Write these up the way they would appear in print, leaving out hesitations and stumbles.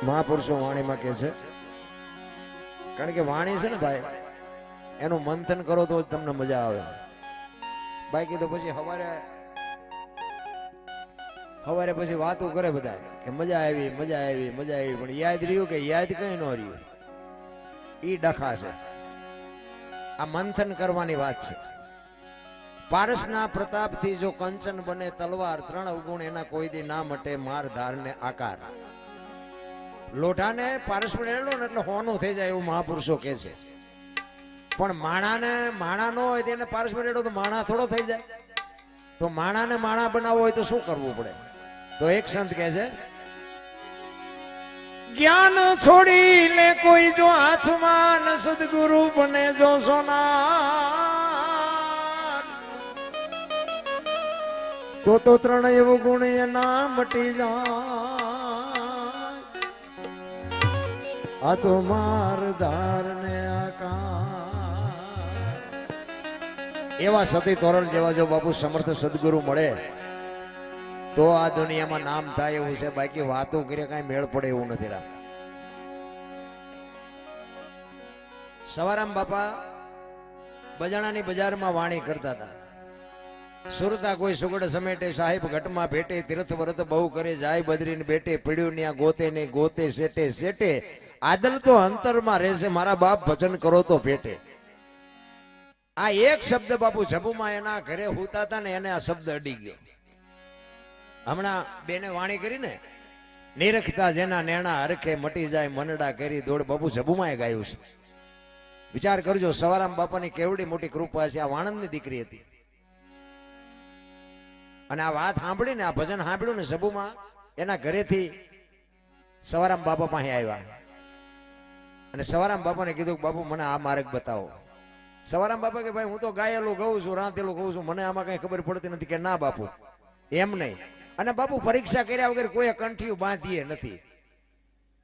મહાપુરુષો વાણીમાં કે છે, કારણ કે વાણી છે ને ભાઈ, એનું મંથન કરો તો જ તમને મજા આવે, બાકી તો પછી હવારે પછી વાતો કરે બધા કે મજા આવી મજા આવી મજા આવી, પણ યાદ રહ્યું કે યાદ કઈ ન રહ્યું, ઈ ડખા છે. આ મંથન કરવાની વાત છે. પારસના પ્રતાપથી જો કંચન બને તલવાર, ત્રણ અવગુણ એના કોઈ દી ના મટે, માર ધાર ને આકાર. લોઢાને પારસ મળેલો ને એટલે હોનું થઈ જાય એવું મહાપુરુષો કે છે, પણ માણા નો હોય તેને પારસ મળેલો તો માણા થોડો થઈ જાય. તો માણાને માણા બનાવવો હોય તો શું કરવું પડે? તો એક સંત કહે છે, જ્ઞાન છોડી લે કોઈ જો હાથમાં, સદગુરુ બને જો સોના, તો ત્રણ એવું ગુણ એના મટી જાય. આ તો માર ધાર ને આકાર. એવા સતી તોરલ જેવા જો બાપુ સમર્થ સદગુરુ મળે તો આ દુનિયામાં નામ થાય એવું છે, બાકી વાતો કરીએ કઈ મેળ પડે એવું નથી. રામ સવારામ બાપા બજાણાની બજારમાં વાણી કરતા હતા. સુરતા કોઈ સુગડ સમેટે, સાહેબ ઘટમાં ભેટે, તીર્થ વ્રત બહુ કરે, જાય બદરીને બેટે, પીડ્યું ન્યા ગોતે ને ગોતે, સેટે સેટે, આદલ તો અંતરમાં રહેશે, મારા બાપ ભજન કરો તો ભેટે. આ એક શબ્દ બાપુ જબુમાં એના ઘરે હોતા હતા ને એને આ શબ્દ અડી ગયો. હમણાં બેને વાણી કરી ને, નિરખતા જેના નેણા હરખે, મટી જાય મનડા કરી દોડ, બાપુ જબુમાં એ ગાયું છે. વિચાર કરજો, સવારામ બાપાની કેવડી મોટી કૃપા છે. આ વાણંદની દીકરી હતી અને આ વાત સાંભળીને, આ ભજન સાંભળ્યું ને જબુમાં, એના ઘરેથી સવારામ બાપા પાસે આવ્યા અને સવારામ બાપાને કીધું કે બાપુ મને આ માર્ગ બતાવો. સવારામ બાપા કે ભાઈ હું તો ગાયેલું ગાઉં છું, રાંધેલું ગાઉં છું, મને આમાં કઈ ખબર પડતી નથી. કે ના બાપુ એમ નહીં. અને બાપુ પરીક્ષા કર્યા વગર કોઈ કંઠિયું બાંધીએ નથી.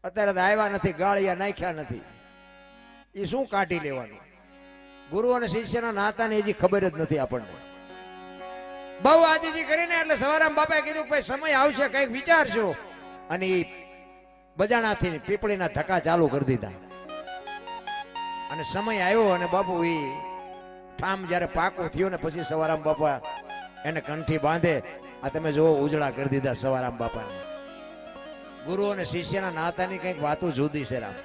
અત્યારે આવ્યા નથી, ગાળિયા નાખ્યા નથી, એ શું કાઢી લેવાનું? ગુરુ અને શિષ્યના નાતાની હજી ખબર જ નથી આપણને. બહુ આજીજી કરીને એટલે સવારામ બાપાએ કીધું ભાઈ સમય આવશે, કઈક વિચારજો. અને એ બજાણાથી પીપળીના ધક્કા ચાલુ કરી દીધા અને સમય આવ્યો અને બાપુ એ ઠામ જયારે પાકો થયો ને પછી સવારામ બાપા એને કંઠી બાંધે. આ તમે જો ઉજળા કરી દીધા સવારામ બાપાને. ગુરુ અને શિષ્યના નાતાની કઈક વાતો જુદી છે રામ.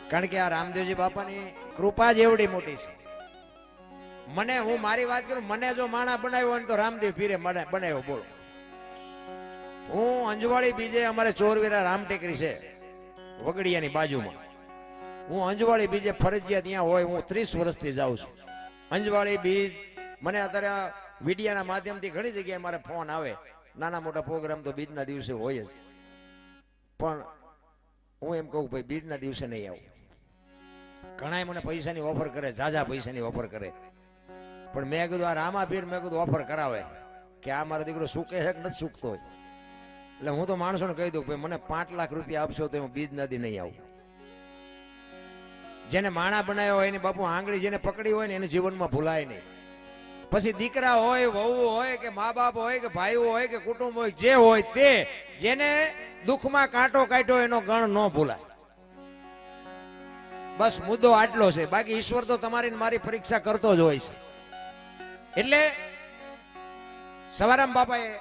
કારણ કે આ રામદેવજી બાપાની કૃપા જ એવડી મોટી છે. મને, હું મારી વાત કરું, મને જો માણા બનાવ્યો હોય તો રામદેવ પીરે બનાવ્યો. બોલો, હું અંજવાળી બીજે, અમારે ચોરવીરા રામ ટેકરી છે વગડિયાની બાજુમાં, હું અંજવાળી બીજે ફરજિયાત ત્યાં હોય, હું 30 વર્ષથી જાઉં છું અંજવાળી બીજ. મને અત્યારે મીડિયાના માધ્યમથી ઘણી જગ્યાએ મારે ફોન આવે, નાના મોટા પ્રોગ્રામ તો બીજના દિવસે હોય જ, પણ હું એમ કહું ભાઈ બીજના દિવસે નહીં આવું. ઘણા મને પૈસાની ઓફર કરે, ઝાઝા પૈસાની ઓફર કરે, પણ મેં કીધું આ રામાપીર, મેં કીધું ઓફર કરાવે કે આ મારો દીકરો સૂકે છે કે નથી સૂકતો હોય. એટલે હું તો માણસોને કહી દઉં ભાઈ મને 5 લાખ રૂપિયા આપશો તો હું બીજ નદી નહીં આવું. જેને માણા બનાવ્યો હોય એની બાપુ આંગળી જેને પકડી હોય ને એને જીવનમાં ભૂલાય નહીં. પછી દીકરા હોય, વહુ હોય કે મા બાપ હોય કે ભાઈઓ હોય કે કુટુંબ હોય, જે હોય તે, જેને દુઃખમાં કાંટો કાઢ્યો એનો ગણ ન ભૂલાય. બસ મુદ્દો આટલો છે. બાકી ઈશ્વર તો તમારી મારી પરીક્ષા કરતો જ હોય છે. એટલે સવારામ બાપાએ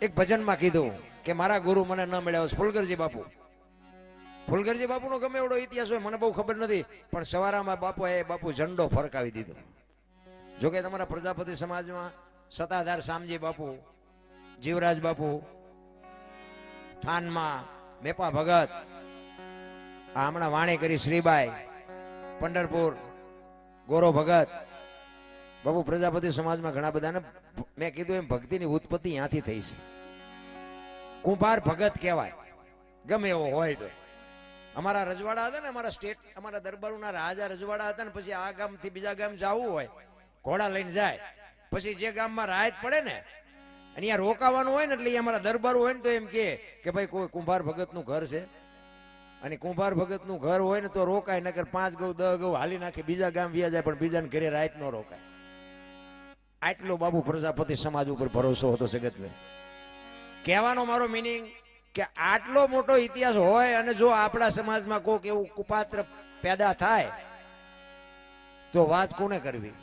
એક ભજનમાં કીધું કે મારા ગુરુ મને ન મળ્યા. ફુલગરજી બાપુ, ફુલગરજી બાપુનો ગમે એવડો ઇતિહાસ હોય મને બહુ ખબર નથી, પણ સવારામાં બાપુ ઝંડો ફરકાવી દીધો. જોકે તમારા પ્રજાપતિ સમાજમાં સતાધાર શામજી બાપુ, જીવરાજ બાપુ, થાનમાં મેપા ભગત, આ હમણાં વાણી કરી શ્રીબાઈ, પંઢરપુર ગોરો ભગત, બાપુ પ્રજાપતિ સમાજમાં ઘણા બધાને મેં કીધું એમ ભક્તિની ઉત્પત્તિ ત્યાંથી થઈ છે. કુંભાર ભગત કહેવાય ગમે એવો હોય તો. અમારા રજવાડા હતા ને, અમારા દરબારોના રાજા રજવાડા હતા ને, પછી આ ગામથી બીજા ગામ જવું હોય ઘોડા લઈને જાય, પછી જે ગામમાં રાહત પડે ને અને અહીંયા રોકાવાનું હોય ને, એટલે અમારા દરબારો હોય ને તો એમ કે ભાઈ કોઈ કુંભાર ભગતનું ઘર છે, અને કુંભાર ભગતનું ઘર હોય ને તો રોકાય, નકર 5 ગૌ 10 ગૌ હાલી નાખે બીજા ગામ વ્યા જાય, પણ બીજાને ઘરે રાહત ન રોકાય. આટલો બાપુ પ્રજાપતિ સમાજ ઉપર ભરોસો હતો જગતને. કહેવાનો મારો મિનિંગ કે આટલો મોટો ઇતિહાસ હોય અને જો આપણા સમાજમાં કોઈક એવું કુપાત્ર પેદા થાય તો વાત કોને કરવી?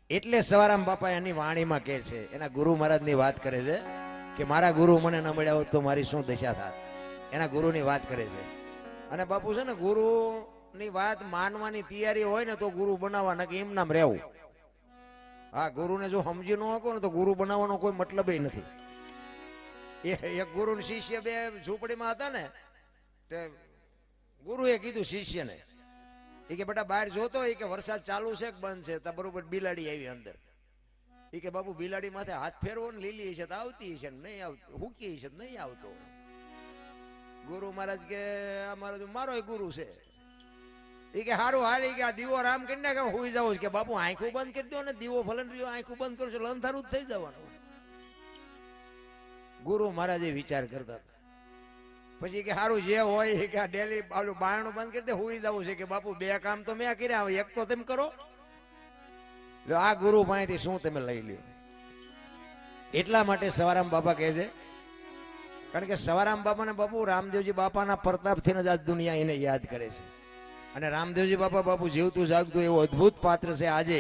એટલે સવારામ બાપા એની વાણીમાં કહે છે, એના ગુરુ મહારાજની વાત કરે છે કે મારા ગુરુ મને ન મળ્યા હોત તો મારી શું દશા થાત. એના ગુરુની વાત કરે છે. અને બાપુ છે ને, ગુરુની વાત માનવાની તૈયારી હોય ને તો ગુરુ બનાવવા, કે એમ નામ રહેવું. હા, ગુરુને જો સમજી ન શકો ને તો ગુરુ બનાવવાનો કોઈ મતલબ નથી. એક ગુરુ ને શિષ્ય બે ઝૂંપડીમાં હતા ને, તે ગુરુએ કીધું શિષ્યને, એ કે બેટા બહાર જોતો હોય કે વરસાદ ચાલુ છે કે બંધ છે. તો બરોબર બિલાડી આવી અંદર. એ કે બાપુ બિલાડી માથે હાથ ફેરવો ને લીલી છે તો આવતી છે, નહીં આવતી, હુકી છે નહીં આવતો. ગુરુ મહારાજ કે મારો ગુરુ છે. એ કે હારું હાલ, કે આ દીવો રામ કરી નાખે, હુઈ જાવ. કે બાપુ આંખું બંધ કરી દો ને, દીવો ફલન રહ્યો, આંખું બંધ કરશો એટલે અંધારું જ થઈ જવાનું. ગુરુ મહારાજે વિચાર કરતા હતા. પછી કે હારું જે હોય કે ડેલી બારણું બંધ કરી દે, હુઈ જવું છે. કે બાપુ બે કામ તો મેં કર્યા, એક તો તેમ કરો. આ ગુરુ પાસેથી શું તમે લઈ લ્યો? એટલા માટે સવારામ બાપા કહે છે, કારણ કે સવારામ બાપાને બાપુ રામદેવજી બાપાના પ્રતાપથી જ આજ દુનિયા એને યાદ કરે છે. અને રામદેવજી બાપુ જીવતું જાગતું એવું અદભુત પાત્ર છે. આજે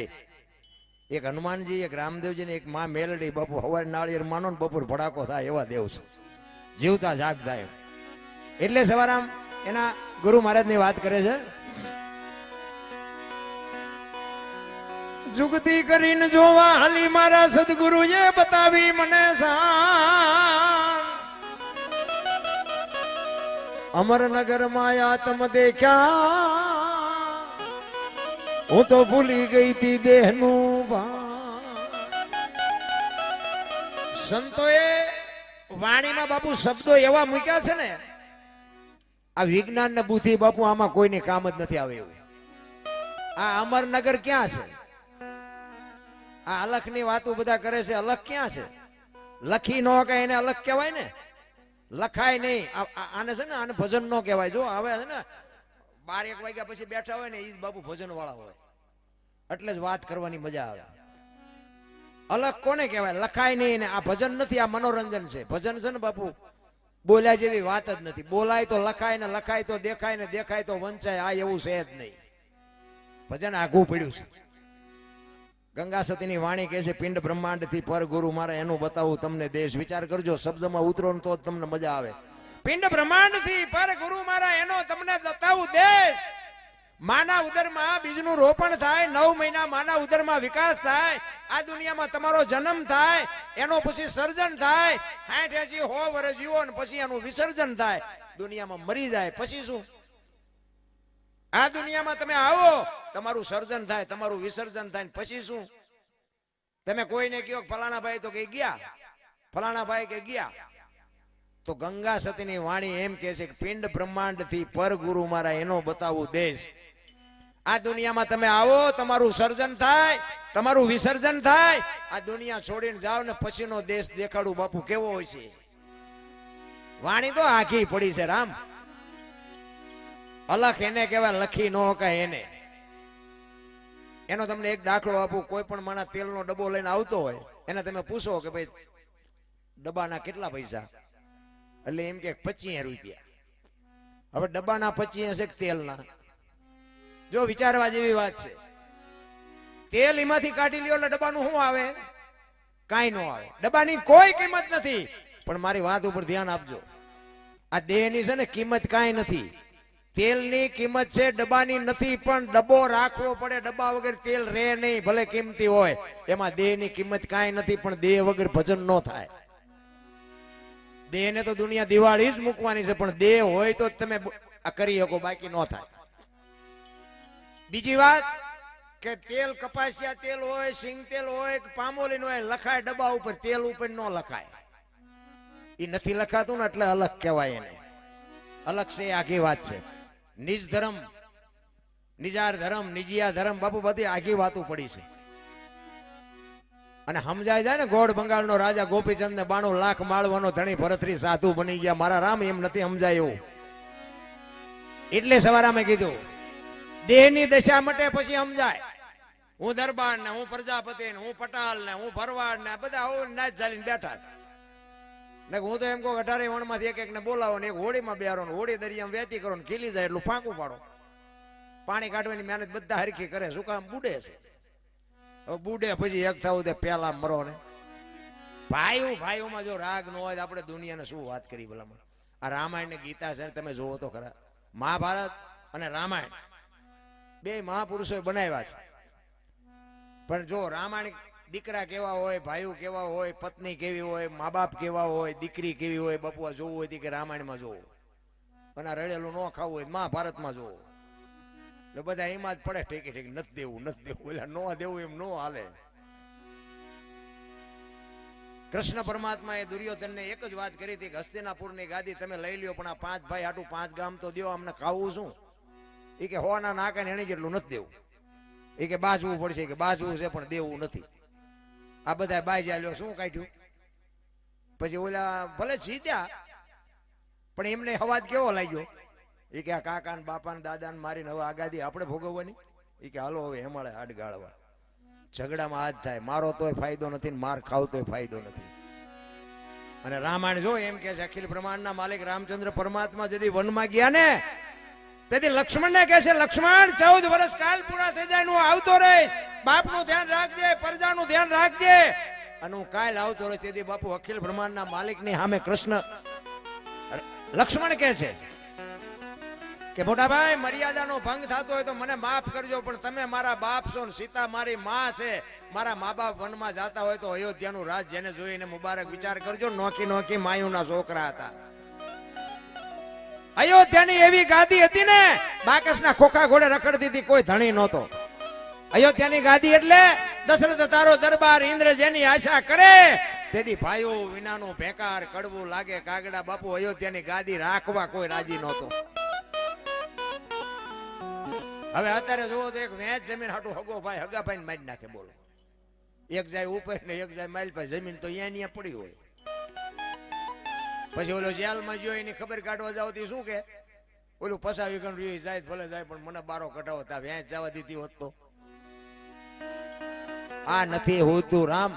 એક હનુમાનજી, એક રામદેવજી ને એક માં મેલડી, બાપુ હવારે નાળિયેર માનો ને બપોર ભડાકો થાય એવા દેવ છે, જીવતા જાગતા એમ. એટલે સવારામ એના ગુરુ મહારાજ ની વાત કરે છે, જુગતી કરીને જોવા હાલી મારા સદગુરુએ બતાવી મને અમરનગર માં આત્મ દેખ્યા, હું તો ભૂલી ગઈ તી દેહનું ભાન. સંતોએ વાણીમાં બાપુ શબ્દો એવા મૂક્યા છે ને, આ વિજ્ઞાન ને બુદ્ધિ બાપુ આમાં કોઈને કામ જ નથી આવે એવું. આ અમરનગર ક્યાં છે? આ અલખ ની વાતો બધા કરે છે, અલખ ક્યાં છે? લખી ન કે એને અલખ કહેવાય ને, લખાય નહીં. આને છે ને, આને ભજન નો કહેવાય. જો હવે છે ને 12-1 વાગ્યા પછી બેઠા હોય ને, એ જ બાપુ ભજન વાળા હોય, એટલે જ વાત કરવાની મજા આવે. અલખ કોને કહેવાય? લખાય નહીં. ને આ ભજન નથી, આ મનોરંજન છે. ભજન છે ને બાપુ બોલ્યા જેવી વાત જ નથી. બોલાય તો લખાય, ને લખાય તો દેખાય, ને દેખાય તો વંચાય. આ એવું છે જ નહીં. ભજન આઘું પડ્યું છે. ગંગા સતીની વાણી કહે છે, પિંડ બ્રહ્માંડ થી પર ગુરુ મારે એનું બતાવું તમને દેશ. વિચાર કરજો, શબ્દમાં ઉતરો તો જ તમને મજા આવે. પિંડ બ્રહ્માંડ થી પર ગુરુ મારા એનો તમને બતાવું દેશ. માના ઉદરમાં બીજનું રોપણ થાય, 9 મહિના માના ઉદરમાં વિકાસ થાય, આ દુનિયામાં તમારો જન્મ થાય, એનો પછી સર્જન થાય, 60-80-100 વર્ષ જીવો ને પછી એનું વિસર્જન થાય, દુનિયામાં મરી જાય. પછી શું? આ દુનિયામાં તમે આવો, તમારું સર્જન થાય, તમારું વિસર્જન થાય, પછી શું? તમે કોઈને કહો ફલાણા ભાઈ તો કે ગયા, ફલાણા ભાઈ કે ગયા. તો ગંગા સતીની વાણી એમ કે છે કે પિંડ બ્રહ્માંડ થી પર ગુરુ મારા એનો બતાવું દેશ. આ દુનિયામાં તમે આવો, તમારું સર્જન થાય, તમારું વિસર્જન થાય, આ દુનિયા છોડીને જાઓ ને પછીનો દેશ દેખાડું. બાપુ કેવો હોય છે? વાણી તો આખી પડી છે રામ. અલખ એને કહેવાય, લખી ન કહે એને. એનો તમને એક દાખલો આપું. કોઈ પણ માણા તેલનો ડબ્બો લઈને આવતો હોય, એને તમે પૂછો કે ભાઈ ડબ્બાના કેટલા પૈસા? એટલે એમ કે 25 રૂપિયા. હવે ડબ્બાના 25 છે કે તેલના? જો વિચારવા જેવી વાત છે. તેલ એમાંથી કાઢી લ્યો એટલે ડબ્બાનું શું આવે? કાંઈ ન આવે. ડબ્બાની કોઈ કિંમત નથી. પણ મારી વાત ઉપર ધ્યાન આપજો, આ દેહની છે ને કિંમત કાંઈ નથી. તેલની કિંમત છે, ડબ્બાની નથી. પણ ડબ્બો રાખવો પડે, ડબ્બા વગર તેલ રહે નહીં, ભલે કિંમતી હોય. એમાં દેહની કિંમત કાંઈ નથી. પણ દેહ વગર ભજન ન થાય. દેહને તો દુનિયા દિવાળી જ મૂકવાની છે, પણ દેહ હોય તો તમે આ કરી શકો, બાકી ન થાય. બીજી વાત કે તેલ કપાસિયા તેલ હોય, સિંગ તેલ હોય કે પામોલીન હોય, લખાય ડબ્બા ઉપર, તેલ ઉપર ન લખાય. એ નથી લખાતું ને એટલે અલગ કહેવાય એને. અલગ છે, આખી વાત છે. નિજ ધર્મ, નિજાર ધર્મ, નિજિયા ધર્મ, બાપુ બધી આખી વાતો પડી છે. અને સમજાય જાય ને, ગોળ બંગાળનો રાજા ગોપીચંદ ને 92 લાખ માળવાનો ધણી ભરતરી સાધુ બની ગયા. મારા રામ એમ નથી સમજાય એવું. એટલે સવારામે કીધું દેહની દશા માટે પછી સમજાય. હું દરબાર ને, હું પ્રજાપતિ ને, હું પટાલ ને, હું ભરવાડ ને, બધા નાચ ચાલીને બેઠા. ને હું તો એમ કહું 18 વણમાંથી એક એકને બોલાવો ને એક હોળીમાં બેહારો ને હોળી દરિયામાં વેતી કરો ને ખીલી જાય એટલું ફાંકું પાડો. પાણી કાઢવાની મહેનત બધા હરખી કરે, શું કામ? બુડે છે. હવે બુડે પછી એક થવું તે પેલા મરો ને. ભાઈઓમાં જો રાગ ન હોય તો આપણે દુનિયાને શું વાત કરી ભલામાં. આ રામાયણ ને ગીતા છે તમે જોવો તો ખરા. મહાભારત અને રામાયણ બે મહાપુરુષોએ બનાવ્યા છે. પણ જો રામાયણ દીકરા કેવા હોય, ભાઈઓ કેવા હોય, પત્ની કેવી હોય, મા બાપ કેવા હોય, દીકરી કેવી હોય, બપુઆ જોવું હોય કે રામાયણમાં જોવું. અને આ રડેલું ન ખાવું હોય મહાભારતમાં જોવું. એટલે બધા એમાં જ પડે ઠેકી ઠેકી નથી દેવું એટલે ન દેવું એમ ન હાલે. કૃષ્ણ પરમાત્મા એ દુર્યોધનને એક જ વાત કરી હતી કે હસ્તિનાપુરની ગાદી તમે લઈ લ્યો, પણ આ 5 ભાઈ હાટું 5 ગામ તો દો, અમને ખાવું શું? એ કે હોના નાકા ને એની જેટલું નથી દેવું. એ કે બાજવું પડશે, કે બાજવું છે પણ દેવું નથી. આ બધા બાઈ લ્યો શું કાઢ્યું? પછી ઓલા ભલે જીત્યા પણ એમને અવાજ કેવો લાગ્યો? એ કે આ કાકા ને બાપા ને દાદા ને મારીને હવે આગાદી આપણે ભોગવવાની. એ કે હાલો હવે હેમાળે હાડ ગાળવા. ઝઘડામાં આ જ થાય, મારો તોય ફાયદો નથી ને માર ખાવ તોય ફાયદો નથી. અને રામાયણ જો એમ કે છે અખિલ બ્રહ્માંડના માલિક રામચંદ્ર પરમાત્મા જેથી વનમાં ગયા ને તેથી લક્ષ્મણને કહે છે, લક્ષ્મણ 14 વર્ષ કાલ પૂરા થઈ જાય હું આવતો રહીશ, બાપનું ધ્યાન રાખજે, પ્રજાનું ધ્યાન રાખજે. અને હું કાલ આવતો રહીશ. તેથી બાપુ અખિલ બ્રહ્માંડના માલિકની સામે કૃષ્ણ લક્ષ્મણ કહે છે કે મોટા ભાઈ મર્યાદાનો ભંગ થતો હોય તો મને માફ કરજો, પણ તમે મારા બાપ છો ને સીતા મારી માં છે. મારા મા બાપ વનમાં જતા હોય તો અયોધ્યાનું રાજ જેને જોઈને મુબારક વિચાર કરજો. નોખી નોખી માયુના છોકરા હતા. અયોધ્યાની એવી ગાદી હતી ને બાકસના ખોખા ઘોડે રખડતી હતી, કોઈ ધણી નહોતો. અયોધ્યાની ગાદી એટલે દશરથ તારો દરબાર, ઇન્દ્ર જેની આશા કરે. તેથી ભાઈઓ વિનાનું ભેકાર કડવું લાગે કાગડા. બાપુ અયોધ્યાની ગાદી રાખવા કોઈ રાજી નહોતો. હવે અત્યારે જોવો તો એક વેચ જમીન હાટું હગો ભાઈ હગા ભાઈ ને મારી નાખે. બોલો, એક જાય ઉપર ને એક જાય માઇલ પાસે, જમીન તો અહીંયા પડી હોય. પછી ઓલો જેલમાં ગયો એની ખબર કાઢવા જાવ તો શું કે ઓલું પસાવી ગણ જાય ભલે જાય પણ મને બારો કઢાવો તા વેચ જવા દીધી હોત તો. આ નથી હોતું રામ.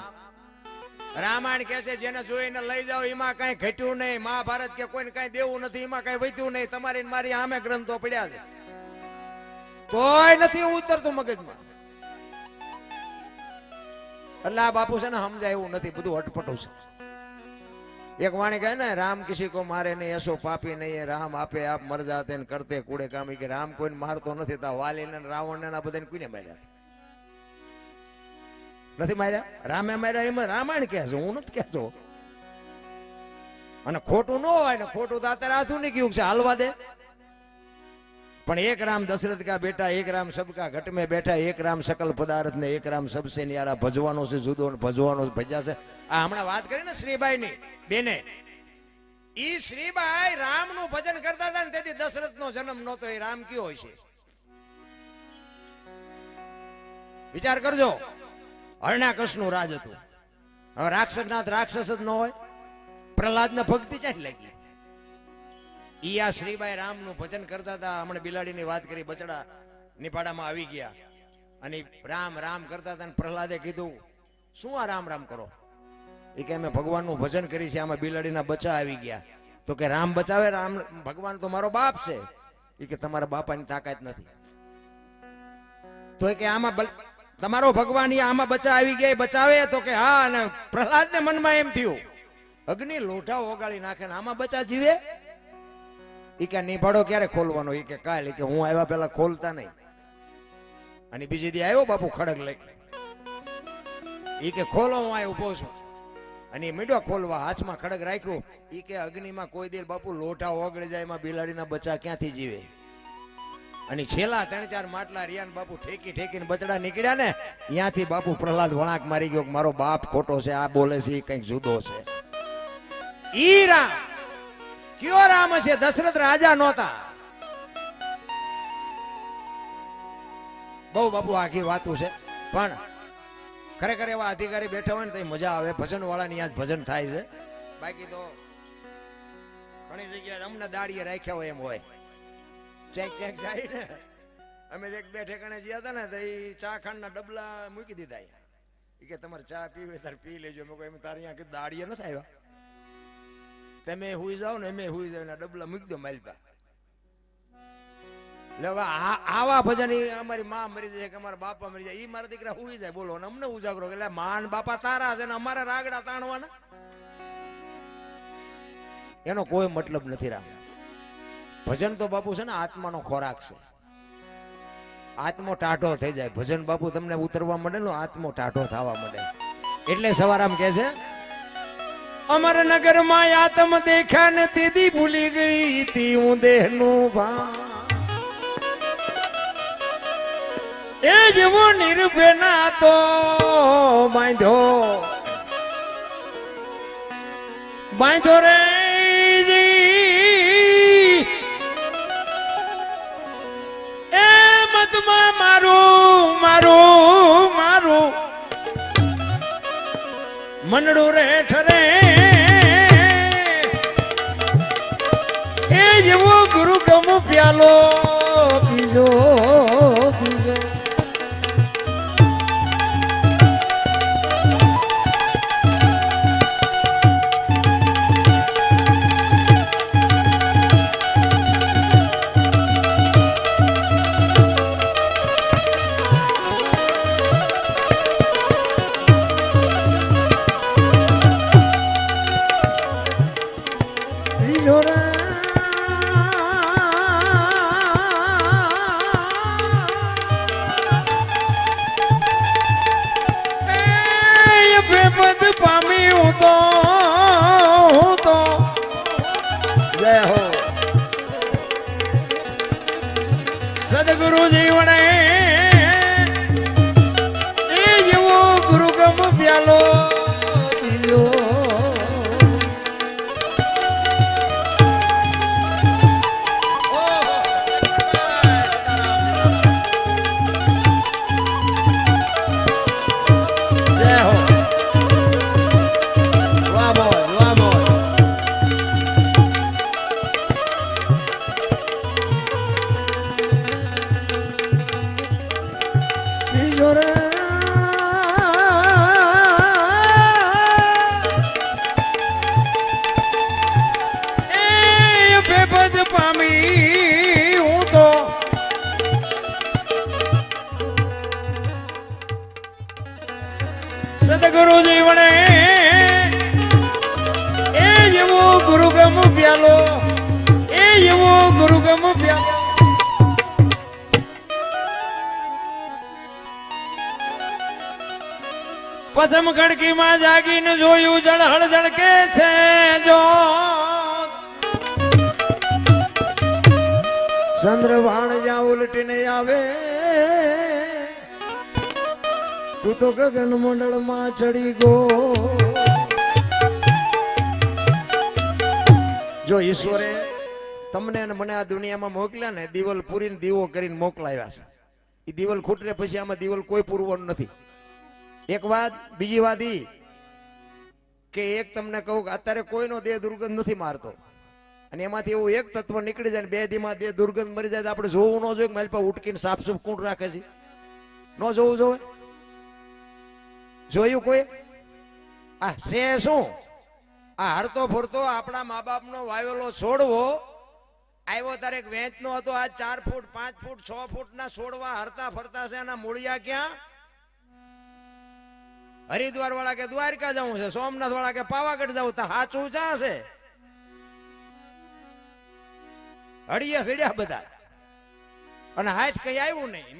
રામાયણ કે છે જેને જોઈને લઈ જાઓ એમાં કઈ ઘટ્યું નહીં. મહાભારત કે કોઈને કઈ દેવું નથી, એમાં કઈ વધ્યું નહીં. તમારી મારી આમે ગ્રંથો પડ્યા છે તોય નથી ઉતરતું મગજમાં. એટલે આ બાપુ છે ને સમજાય એવું નથી, બધું અટપટું છે. એક વાણી કહે ને રામ કિસી કો મારે નહીં એસો પાપી નહીં, રામ આપે આપ મર જાતે ને કરતે કૂડે કામ. કે રામ કોઈને મારતો નથી. તા વાલીને રાવણ ને બધાને કોઈને માર્યા નથી? માર્યા રામે માર્યા. એમાં રામાયણ કહે છે, હું નથી કહેતો. અને ખોટું ન હોય ને, ખોટું તો અત્યારે આધુનિક યુગ છે, હાલવા દે. પણ એક રામ દશરથ કા બેટા, એક રામ સબકા ઘટ में બેઠા, એક રામ सकल पदार्थ ने एक राम सबसे न्यारा. ભજવાનો છે જુદો, ભજવાનો ભજ્યા છે. આ હમણાં વાત કરી ને શ્રીબાઈ ની બેને, ઈ શ્રીબાઈ રામ નું ભજન કરતા હતા ને તેથી દશરથ નો જન્મ નહોતો. એ રામ કયો છે વિચાર કરજો. હરણાકશ નું રાજ હતું. હવે રાક્ષસનાથ રાક્ષસ જ ન હોય? પ્રહલાદ ને ભક્તિ ક્યાંથી લાગી? ઈ આ શ્રીબાઈ રામ નું ભજન કરતા હતા. હમણાં બિલાડીની વાત કરી, બચડા નિપાડામાં આવી ગયા અને રામ રામ કરતા હતા. પ્રહલાદે કીધું શું આ રામ રામ કરો? એ કે અમે ભગવાનનું ભજન કરી છે, આમાં બિલાડીના બચ્ચા આવી ગયા. તો કે રામ બચાવે? રામ ભગવાન તો મારો બાપ છે. એ કે તમારા બાપાની તાકાત નથી. તો કે આમાં તમારો ભગવાન આમાં બચ્ચા આવી ગયા બચાવે? તો કે હા. અને પ્રહલાદને મનમાં એમ થયું અગ્નિ લોઢા ઓગાળી નાખે ને આમાં બચ્ચા જીવે? એ કે નિભાડો ક્યારે ખોલવાનો? એ કે કાલ. કે હું આવ્યા પેલા ખોલતા નહીં. અને બીજી દી આવ્યો બાપુ ખડક લઈ. એ કે ખોલો, હું આ ઉભો છું. અને મીડો ખોલવા, હાથમાં ખડક રાખ્યું. એ કે અગ્નિમાં કોઈ દિલ બાપુ લોઢા ઓગળી જાય, એમાં બિલાડીના બચ્ચા ક્યાંથી જીવે? અને છેલ્લા 3-4 માટલા રિયાન બાપુ ઠેકી ઠેકીને બચડા નીકળ્યા ને, ત્યાંથી બાપુ પ્રહલાદ વળાંક મારી ગયો કે મારો બાપ ખોટો છે, આ બોલે છે એ કઈક જુદો છે. ઈ રામ કયો રામ છે? દશરથ રાજા નહોતા. બહુ બાપુ આખી વાતું છે, પણ ખરેખર એવા અધિકારી બેઠા હોય ને તો મજા આવે. ભજન વાળાની આજ ભજન થાય છે. બાકી તો ઘણી જગ્યાએ અમને દાડીએ રાખ્યા હોય એમ હોય. ચેક ચેક જાય ને. અમે એક બે ઠેકાણે ગયા હતા ને તો એ ચા ખાંડના ડબલા મૂકી દીધા. એ કે તમારે ચા પીવે તારે પી લેજો. મેં કહ્યું તારે અહીંયા દાડીએ નથી આવ્યા? તમે હુઈ જાઓ ને એમે હુઈ જાવ, ડબલા મૂકી દો માલપા. એટલે હવે આવા ભજન અમારી માં મરી જાય કે અમારા બાપા મરી જાય, એ મારા દીકરા હુઈ જાય બોલો, અમને ઉજાગરો. એટલે માન બાપા તારા છે ને અમારા રાગડા તાણવાના, એનો કોઈ મતલબ નથી. રામ ભજન તો બાપુ છે ને આત્માનો ખોરાક છે. આત્મો ટાઢો થઈ જાય ભજન બાપુ તમને ઉતરવા માંડે ને, આત્મો ટાઢો થવા માંડે. એટલે સવારામ કે છે અમરનગર માં આત્મ દેખા ને તેદી ભૂલી ગઈ તી હું દેહ નું ભાન, એ જેવો નિર્ભય ના તો બાંધો રે એ મતમાં મારું મારું મારું મનડું રે ઠરે, એ જેવો ગુરુ ગમ પ્યાલો પીજો પીજો. સદગુરુ જીવણે એ જેવો ગુરુ ગમ પ્યાલો પીલો. જય હો, વાહ બોલ વાહ બોલ. સદગુરુ જીવણે એ જેવો ગુરુ ગમ પ્યાલો, એ જેવો ગુરુ ગમ પ્યાલો. પછમ ખડકી માં જાગીને જોયું જળહળ જળકે છે જો, ચંદ્રવાણ જ્યાં ઉલટીને આવે તું તો ગગન મંડળ માં ચડી ગો. જો ઈશ્વરે તમને અને મને આ દુનિયામાં મોકલ્યા ને, દિવાલ પૂરીને દીવો કરીને મોકલાવ્યા છે. એ દિવાલ ખૂટને પછી આમાં દિવાલ કોઈ પૂરવાનું નથી. એક વાત, બીજી વાત ઈ કે એક તમને કહું કે અત્યારે કોઈનો દેહ દુર્ગંધ નથી મારતો, અને એમાંથી એવું એક તત્વ નીકળી જાય ને 2 દીમાં દેહ દુર્ગંધ મરી જાય તો આપણે જોવું ન જોઈએ. મારી પાસે ઉટકીને સાફ સુફ કુંડ રાખે છે, ન જોવું જોવે? જોયું કોઈ? આ છે શું? આ હરતો ફરતો આપણા મા બાપ નો વાવેલો છોડવો આવ્યો તારે વેચ નો હતો, આ 4 ફૂટ 5 ફૂટ 6 ફૂટ ના છોડવા હરતા ફરતા છે. એના મૂળિયા ક્યાં? હરિદ્વાર વાળા કે દ્વારકા જવું છે, સોમનાથ વાળા કે પાવાગઢ જવું, તો હાચું ચા છે? હળિયા સડ્યા બધા, અને હાથ કઈ આવ્યું નહીં.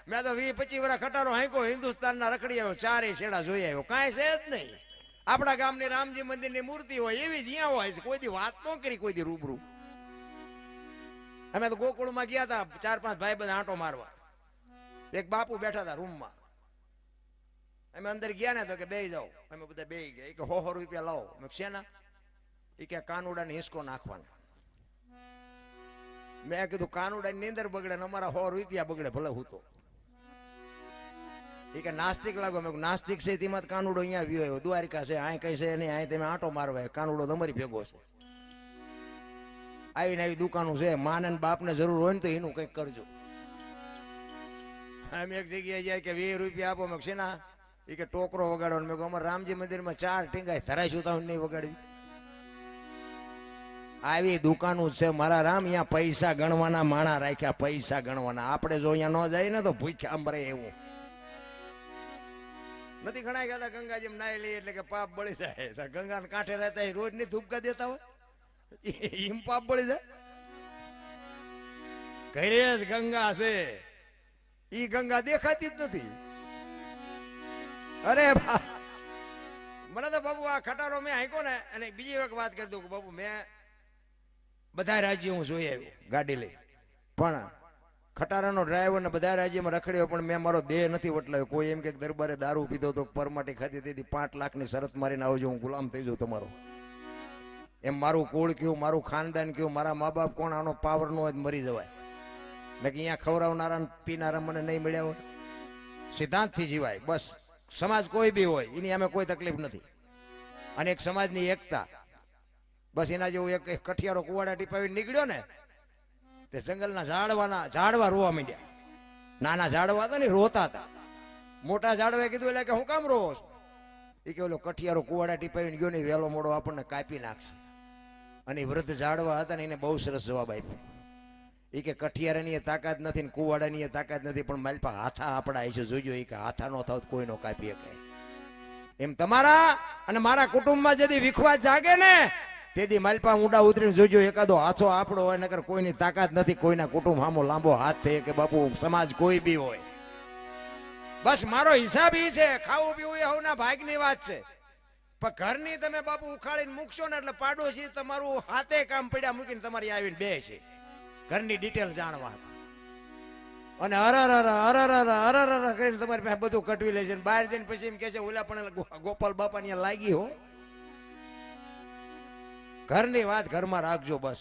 મેં તો 20-25 વર્ષ ખટારો હાંકો હિન્દુસ્તાનના રખડી આવ્યો, 4 શેડા જોઈ આવ્યો, કાંઈ છે જ નહીં. આપણા ગામની રામજી મંદિરની મૂર્તિ હોય એવી જ્યાં હોય છે, કોઈ દી વાત ન કરી, કોઈ દી રૂબરૂ. અમે તો ગોકુળમાં ગયા હતા, 4-5 ભાઈ બધા આંટો મારવા. એક બાપુ બેઠા હતા રૂમમાં, અમે અંદર ગયા ને તો કે બેહી જાઓ. અમે બધા બેહી ગયા. એ કે 100 રૂપિયા લાવો. મેં શેના? એ કે કાનુડાની હિસકો નાખવાના. મેં કીધું કાનુડાની નીંદર બગડે ને અમારા 100 રૂપિયા બગડે, ભલે હું તો. એ કે નાસ્તિક લાગો. મેં નાસ્તિક છે તેમાં કાનુડો અહીંયા આવ્યો, દ્વારિકા છે, અહીં કઈ છે નહીં, અહીં તમે આંટો મારવા, કાનુડો તમારી ભેગો છે. આવીને આવી દુકાનો છે, માને બાપને જરૂર હોય ને તો એનું કંઈક કરજો. અમે એક જગ્યાએ જાય કે 20 રૂપિયા આપો. મેં છે ના? એ કે ટોકરો વગાડવાનો. મેં અમારા રામજી મંદિરમાં 4 ટીંગાય ધરાઈશું તો નહીં વગાડવી. આવી દુકાનો છે મારા રામ, અહીંયા પૈસા ગણવાના માણા રાખ્યા, પૈસા ગણવાના. આપણે જો અહીંયા ન જાય ને તો ભૂખ્યા મરે એવું નથી. ઘણા કહેતા ગંગાજી નાઈ લઈએ એટલે કે પાપ બળી જાય. ગંગા કાંઠે રહેતા રોજ ની ધૂપકા દેતા હોય, એમ પાપ બળી જાય. ઘરે જ ગંગા છે, ઈ ગંગા દેખાતી જ નથી. અરે મને તો બાબુ આ ખટારો મેં હાંક્યો ને, અને બીજી એક વાત કરી દઉં કે બાબુ મેં બધા રાજ્ય હું જોઈ આવ્યો ગાડી લઈ, પણ ખટારાનો ડ્રાઈવર ને બધા રાજ્યમાં રખડ્યો, પણ મેં મારો દેહ નથી વટલાવ્યો. કોઈ એમ કે દરબારે દારૂ પીધો તો પરમાટી ખાધી તેથી 5 લાખની શરત મારીને આવજો, હું ગુલામ થઈ જાઉં તમારો. એમ મારું કુળ કયું, મારું ખાનદાન કયું, મારા મા બાપ કોણ, આનો પાવર નો હોય મરી જવાય. ને કે અહીંયા ખવડાવનારા પીનારા મને નહીં મળ્યા હોય. સિદ્ધાંતથી જીવાય બસ. સમાજ કોઈ બી હોય એની અમે કોઈ તકલીફ નથી. અને એક સમાજની એકતા બસ. એના જેવું એક કઠિયારો કુવાડા ટીપાવી નીકળ્યો ને, તે જંગલના ઝાડવા રોવા માંડ્યા. નાના ઝાડવા હતા ને રોતા હતા. મોટા ઝાડવાએ કીધું એટલે કે હું કામ રોવો છો? એ કે ઓલો કઠિયારો કુવાડા ટીપાવીને ગયો ને, વહેલો મોડો આપણને કાપી નાખશે. અને વૃદ્ધ ઝાડવા હતા ને એને બહુ સરસ જવાબ આપ્યો. એ કે કઠિયારાની એ તાકાત નથી ને કુવાડાની એ તાકાત નથી, પણ મારી પાસે હાથા આપડા છે, જોજો. એ કે હાથા નો થાવ કોઈ નો કાપી શકે. એમ તમારા અને મારા કુટુંબમાં જેથી વિખવાદ જાગે ને, તેથી માલપા ઊંડા ઉતરીને જોજો, એકાદો હાથો આપણો હોય. નકર કોઈની તાકાત નથી કોઈના કુટુંબ સામો લાંબો હાથ થઈ કે બાપુ સમાજ કોઈ બી હોય. બસ મારો હિસાબ ઈ છે, ખાવું પીવું એ હવના ભાગની વાત છે. પણ ઘરની તમે બાપુ ઉખાડીને મૂકશો ને એટલે પાડોશી તમારું હાથે કામ પડ્યા મૂકીને તમારી આવીને બે છે ઘરની ડિટેલ જાણવા. અને અરર કરીને તમારી પાસે બધું કટવી લે છે. બહાર જઈને પછી એમ કે છે ઓલા પણ ગોપાલ બાપા ની લાગી હો. ઘરની વાત ઘરમાં રાખજો બસ.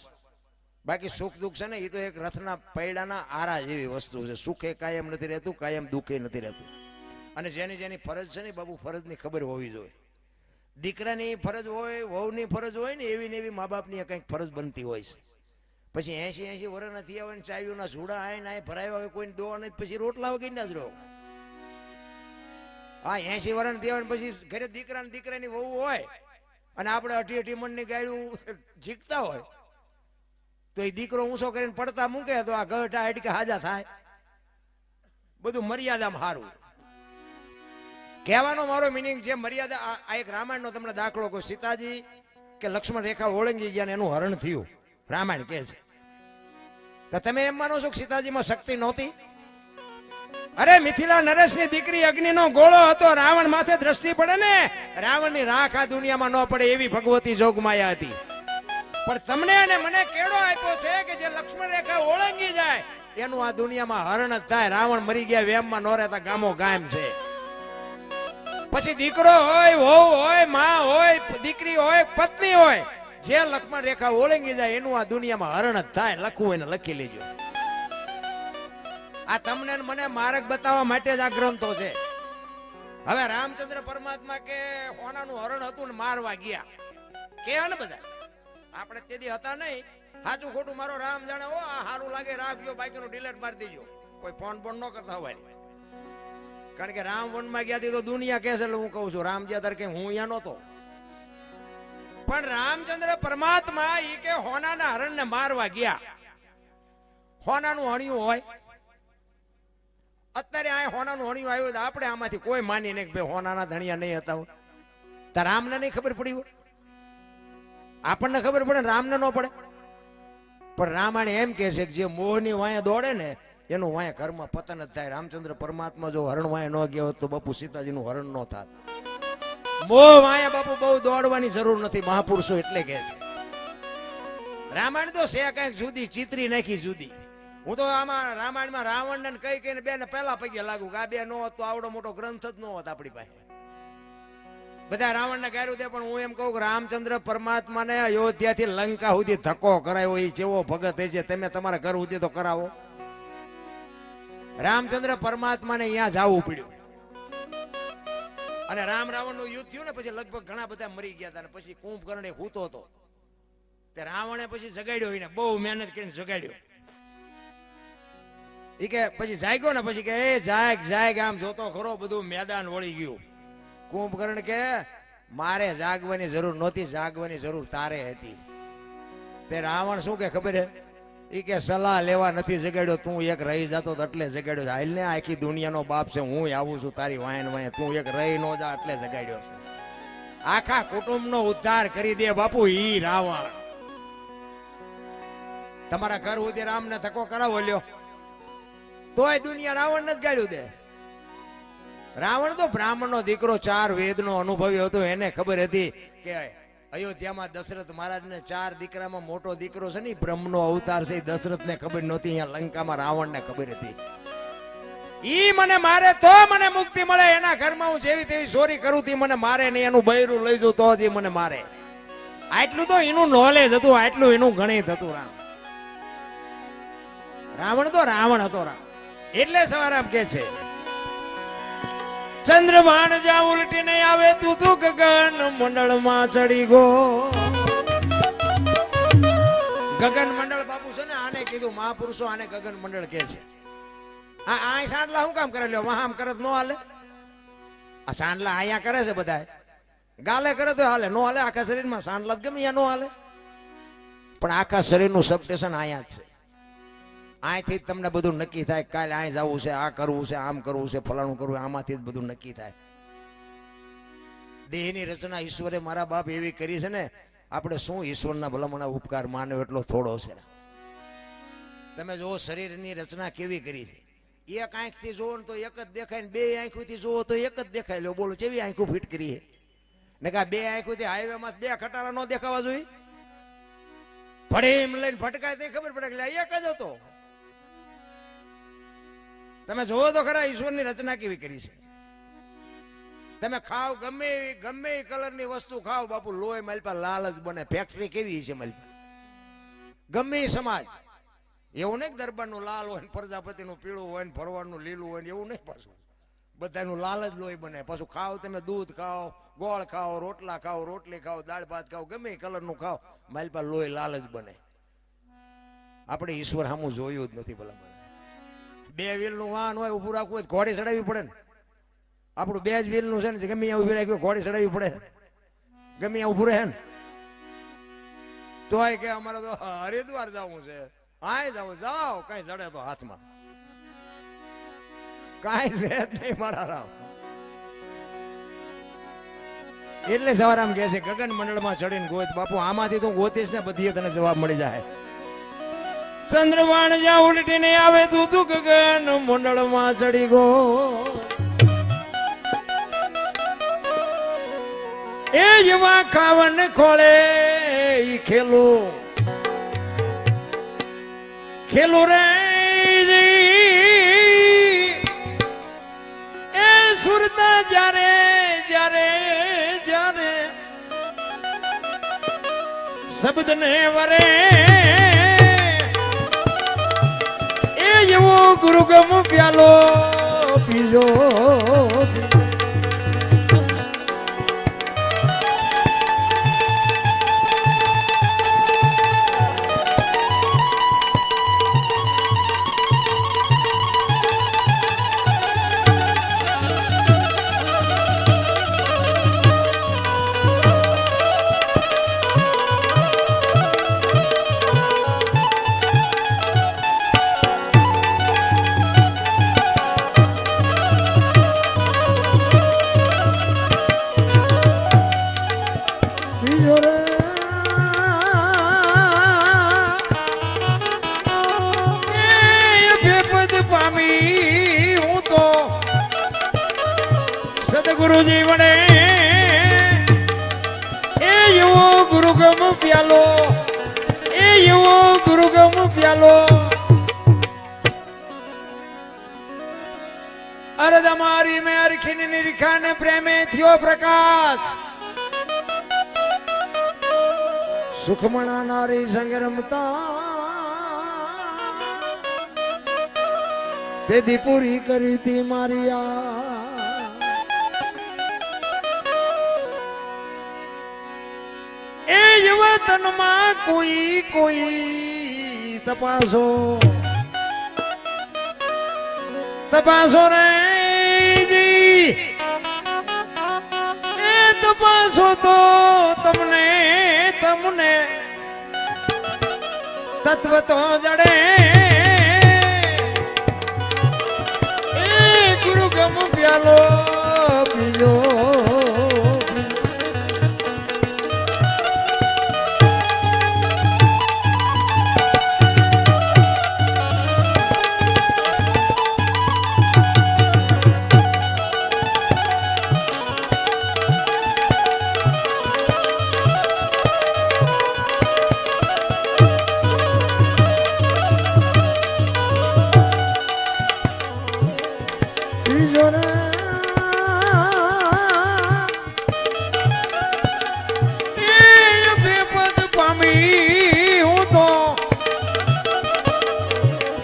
બાકી સુખ દુઃખ છે ને એ તો એક રથના પૈડાના આરા જેવી વસ્તુ છે. સુખે કાયમ નથી રહેતું, કાયમ દુઃખે નથી રહેતું. અને જેની જેની ફરજ છે ને બાબુ, ફરજની ખબર હોવી જોઈએ. દીકરાની ફરજ હોય, વહુની ફરજ હોય ને, એવી ને એવી મા બાપની કંઈક ફરજ બનતી હોય છે. પછી 80 વર્ષ થયા હોય ને ચાવીઓના ઝૂડા આવીને આ ભરાયા હોય, કોઈને દોવા નથી, પછી રોટલા વગર ના જ રહો. હા 80 વર્ષ થયા હોય પછી ઘરે દીકરાની વહુ હોય અને આપણે 80 મણની ગાયું જીકતા હોય તો એ દીકરો ઊંચો કરીને પડતા મૂકે તો આ ગઢા હાડકે હાજા થાય. બધું મર્યાદામાં સારું. કહેવાનો મારો મિનિંગ છે મર્યાદા. આ એક રામાયણનો તમને દાખલો કહું. સીતાજી કે લક્ષ્મણ રેખા ઓળંગી ગયા ને એનું હરણ થયું. રામાયણ કે છે તો તમે એમ માનો છો કે સીતાજીમાં શક્તિ નહોતી? અરે મિથિલા નરેશની દીકરી અગ્નિનો ગોળો હતો. રાવણ માથે દ્રષ્ટિ પડે ને, રાવણની રાખ આ દુનિયામાં ન પડે એવી ભગવતી જોગમાયા હતી. પણ તમને અને મને કેળો આપ્યો છે કે જે લક્ષ્મણ રેખા ઓળંગી જાય એનું આ દુનિયામાં હરણ જ થાય. રાવણ મરી ગયા વેમમાં ન રહેતા ગામો ગામ છે. પછી દીકરો હોય, વહુ હોય, માં હોય, દીકરી હોય, પત્ની હોય, જે લક્ષ્મણ રેખા ઓળંગી જાય એનું આ દુનિયામાં હરણ જ થાય. લખવું હોય ને લખી લેજો. આ તમને મને માર્ગ બતાવવા માટે જ આ ગ્રંથો છે. હવે રામચંદ્ર પરમાત્મા કે હોનાનું હરણ હતું ને મારવા ગયા કે ને બધા આપણે તેથી હતા નહીં. સાચું ખોટું મારો રામ જાણે. ઓ આ સારું લાગે રાખજો, બાકીનું ડિલેટ મારી દેજો. કોઈ ફોન બોન ન કરતા હોય. કારણ કે રામ વનમાં ગયા તો દુનિયા કે છે એટલે હું કહું છું. રામ જ્યાં તાર કે હું અહીંયા નહોતો. પણ રામચંદ્ર પરમાત્મા ઈ કે હોનાના હરણને મારવા ગયા. હોનાનું હણિયું હોય અત્યારે આ હોનાનું હણિયું આવ્યું તો આપણે આમાંથી કોઈ માની નહીં કે ભાઈ હોનાના ધણિયા નહીં હતા. તાર રામને નહીં ખબર પડી હોય? આપણને ખબર પડે, રામને ન પડે. પણ રામાયણ એમ કે છે કે જે મોહની વાયા દોડે ને એનું વાયા ઘરમાં પતન જ થાય. રામચંદ્ર પરમાત્મા જો હરણ વાયા ન ગયા હોત તો બાપુ સીતાજીનું હરણ ન થાત. મોહ વાયા બાપુ બહુ દોડવાની જરૂર નથી. મહાપુરુષો એટલે કે છે. રામાયણ તો છે કઈક જુદી, ચિત્રી નાખી જુદી. હું તો આમાં રામાયણમાં રાવણ ને કઈ કઈને બે ને પહેલા પગે લાગુ કે આ બે નો હોત તો આવડો મોટો ગ્રંથ જ ન હોત આપણી પાસે. બધા રાવણ ને ગાર્યું દે, પણ હું એમ કહું કે રામચંદ્ર પરમાત્મા ને અયોધ્યાથી લંકા સુધી ધક્કો કરાયો એ કેવો ભગત છે. તમે તમારા ઘર સુધી તો કરાવો. રામચંદ્ર પરમાત્મા ને અહીંયા જવું પડ્યું. અને રામ રાવણ નું યુદ્ધ થયું ને પછી લગભગ ઘણા બધા મરી ગયા હતા. પછી કુંભકર્ણ હૂતો હતો તે રાવણે પછી જગાડ્યો. એને બહુ મહેનત કરીને જગાડ્યો. એ કે પછી જાગ્યો ને પછી કે એ જાગ આમ જોતો ખરો બધું મેદાન વળી ગયું. કુંભકર્ણ કે મારે જાગવાની જરૂર નહોતી, જાગવાની જરૂર તારે હતી. તે રાવણ શું કે ખબર હે ઈ કે સલાહ લેવા નથી જગાડ્યો તું એક રહી જતો તો એટલે જગાડ્યો હાલ ને આખી દુનિયાનો બાપ છે હું આવું છું તારી વાયન વાય તું એક રહી નો જા એટલે જગાડ્યો છે આખા કુટુંબનો ઉદ્ધાર કરી દે બાપુ ઈ રાવણ તમારા ઘર સુધી રામને ધક્કો કરાવો લ્યો તોય દુનિયા રાવણ ને જ ગાળ્યું દે રાવણ તો બ્રાહ્મણનો દીકરો 4 વેદનો અનુભવી હતો એને ખબર હતી કે અયોધ્યામાં દશરથ મહારાજને 4 દીકરામાં મોટો દીકરો છે ને બ્રહ્મનો અવતાર છે દશરથને ખબર નહોતી અહીંયા લંકામાં રાવણને ખબર હતી ઈ મને મારે તો મને મુક્તિ મળે એના ઘરમાં હું જેવી તેવી ચોરી કરું તી મને મારે નહીં એનું બૈરું લઈ જઉં તો જ મને મારે આટલું તો એનું નોલેજ હતું આટલું એનું ગણિત હતું રાવણ તો રાવણ હતો એટલે સવારામ કે છે ચંદ્રભાન જા ઉલટીને આવે તું તું ગગન મંડળમાં ચડી ગો ગગન મંડળ બાપુ છે ને આને કીધું મહાપુરુષો આને ગગન મંડળ કે છે આ સાંડલા શું કામ કરે લ્યો વહામ કરે નો હાલે આ સાંડલા અહીંયા કરે છે બધા ગાલે કરે તો હાલે નો હાલે આખા શરીરમાં સાંડલા ગમે અહીંયા નો હાલે પણ આખા શરીરનું સબ સ્ટેશન અહીંયા જ છે અહીંથી જ તમને બધું નક્કી થાય કાલે અહીં જવું છે આ કરવું છે આમ કરવું છે ફલાણું કરવું આમાંથી જ બધું નક્કી થાય દેહની રચના ઈશ્વરે મારા બાપ એવી કરી છે ને આપણે શું ઈશ્વરના ભલામણા ઉપકાર માનવ એટલો થોડો છે તમે જો શરીરની રચના કેવી કરી છે એક આંખથી જોવો ને તો એક જ દેખાય ને બે આંખોથી જોવો તો એક જ દેખાય લો બોલો કેવી આંખો ફિટ કરી છે ને કા બે આંખોથી હાઈવેમાં 2 ખટારા ન દેખાવા જોઈએ ભડેમ લઈને ભટકાય તે ખબર પડે કે એક જ હતો તમે જોવો તો ખરા ઈશ્વરની રચના કેવી કરી છે તમે ખાવ ગમે એ કલરની વસ્તુ ખાવ બાપુ લોહી માલપા લાલ જ બને ફેક્ટરી કેવી છે માલપા ગમે એ સમાજ એવું નહીં દરબારનું લાલ હોય ને પ્રજાપતિનું પીળું હોય ને ભરવાડનું લીલું હોય ને એવું નહીં પાછું બધાનું લાલ જ લોહી બને પાછું ખાવ તમે દૂધ ખાઓ ગોળ ખાઓ રોટલા ખાઓ રોટલી ખાઓ દાળ ભાત ખાઓ ગમે એ કલરનું ખાઓ માલપા લોહી લાલ જ બને આપણે ઈશ્વર સામું જોયું જ નથી ભલા 2 વ્હીલનું વાહન હોય ઉભું રાખવું હોય ઘોડી ચડાવવી પડે ને આપણું 2 જ વ્હીલનું છે ને ગમે ત્યાં ઉભી રાખ્યું ઘોડી ચડાવવી પડે ગમે ત્યાં ઉભું રહે ને તો કે અમારે તો હરિદ્વાર જવું છે હા જાઓ કઈ ચડે તો હાથમાં કઈ છે જ નહીં મારા રામ એટલે સવારામ કહે છે ગગન મંડળમાં ચડીને ગોત બાપુ આમાંથી તું ગોતીશ ને બધી તને જવાબ મળી જાય ચંદ્રવાણ જા ઉલટીને આવે તું તું ગગન મંડળમાં ચડી ગો એ જેવા ખાવન ખોળે ઈ ખેલું રે એ સુરતા જ્યારે શબ્દ ને વરે એવો ગુરુગમ પ્યાલો પીજો ગુરુજી વડે એ એવો ગુરુગમ પ્યાલો અરે તમારી મેં અરખીને નિરખાને પ્રેમે થયો પ્રકાશ સુખમણા નારી સંગ રમતા તે દીપુરી કરી તી મારી એ યુવતનમાં કોઈ તપાસો રે જી એ તપાસો તો તમને તત્વ તો જડે એ ગુરુ ગમ પ્યાલો પીજો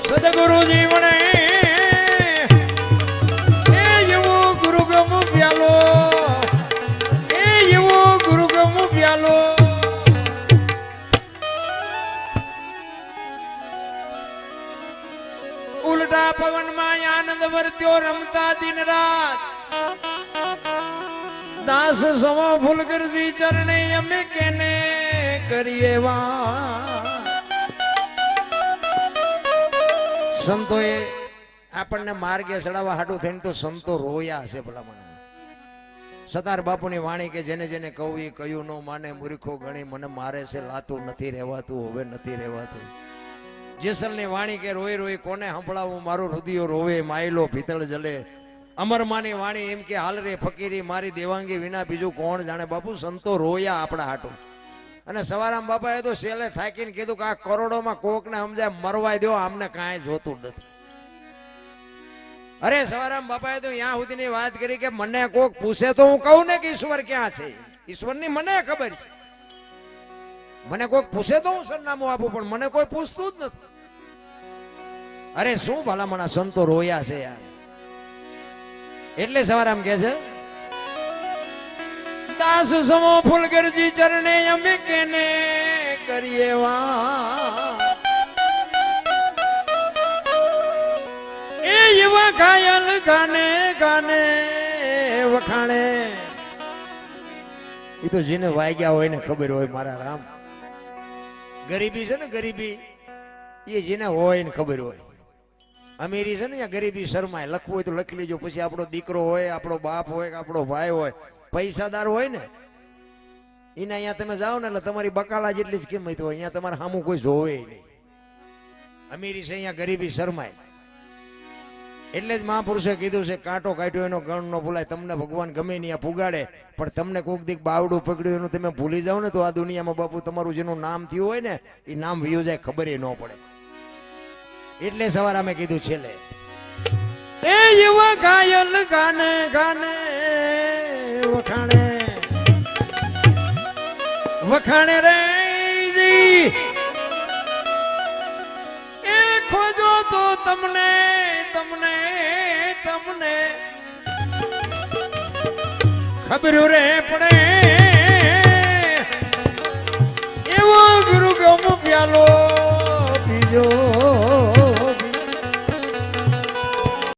સદગુરુ જીવને એ એવો ગુરુગમ પ્યાલો એ એવો ગુરુગમ પ્યાલો ઉલટા પવનમાં આનંદ વર્ત્યો રમતા દિન રાત દાસ સમો ફૂલગરજી ચરણે અમે કેને કરીએ વા સંતોએ આપણને માર્ગે ચડાવવા હાટું થઈને તો સંતો રોયા હશે ભલામણ સતાર બાપુની વાણી કે જેને જેને કહું એ કયું ન માને મૂર્ખો ગણી મને મારે છે લાતું નથી રહેવાતું હવે નથી રહેવાતું જેસલની વાણી કે રોઈ રોઈ કોને સંભળાવું મારું હૃદય રોવે માયલો ભીતળ જલે અમરમાની વાણી એમ કે હાલ રે ફકીરી મારી દેવાંગી વિના બીજું કોણ જાણે બાપુ સંતો રોયા આપણા હાટું અને સવારામ બાપાએ તો છેલ્લે થાકીને કીધું કે આ કરોડોમાં કોકને સમજાય મરવાય દો આમને કાંઈ જોતું નથી અરે સવારામ બાપાએ તો ત્યાં સુધીની વાત કરી કે મને કોક પૂછે તો હું કહું ને કે ઈશ્વર ક્યાં છે ઈશ્વરની મને ખબર છે મને કોક પૂછે તો હું સરનામું આપું પણ મને કોઈ પૂછતું જ નથી અરે શું ભલામણા સંતો રોયા છે યાર એટલે સવારામ કે છે દાસ સમો ફૂલગરજી ચરણે અમે કેને કરીએ વા એ યુવા ઘાયલ ગાને ગાને વખાણે એ તો જેને વાગ્યા હોય ને ખબર હોય મારા રામ ગરીબી છે ને ગરીબી એ જેને હોય ને ખબર હોય અમીરી છે ને ગરીબી શરમાય લખવું હોય તો લખી લેજો પછી આપણો દીકરો હોય આપણો બાપ હોય કે આપણો ભાઈ હોય પૈસાદાર હોય ને એને અહીંયા તમે જાઓ ને એટલે તમારી બકાલા જેટલી જ કિંમત હોય અહીંયા તમારે સામું કોઈ જોવે નહીં અમીરી છે અહીંયા ગરીબી શરમાય એટલે જ મહાપુરુષે કીધું છે કાંટો કાઢ્યો એનો ગણ ન ભૂલાય તમને ભગવાન ગમે ત્યાં પુગાડે પણ તમને કોઈક દીક બાવડું પકડ્યું એનું તમે ભૂલી જાઓ ને તો આ દુનિયામાં બાપુ તમારું જેનું નામ થયું હોય ને એ નામ વિયો જાય ખબર ન પડે એટલે સવારે અમે કીધું છેલ્લે એ યુવા ઘાયલ ગાને ગાને વખાણે વખાણે રે એ ખોજો તો તમને તમને તમને ખબર રે પડે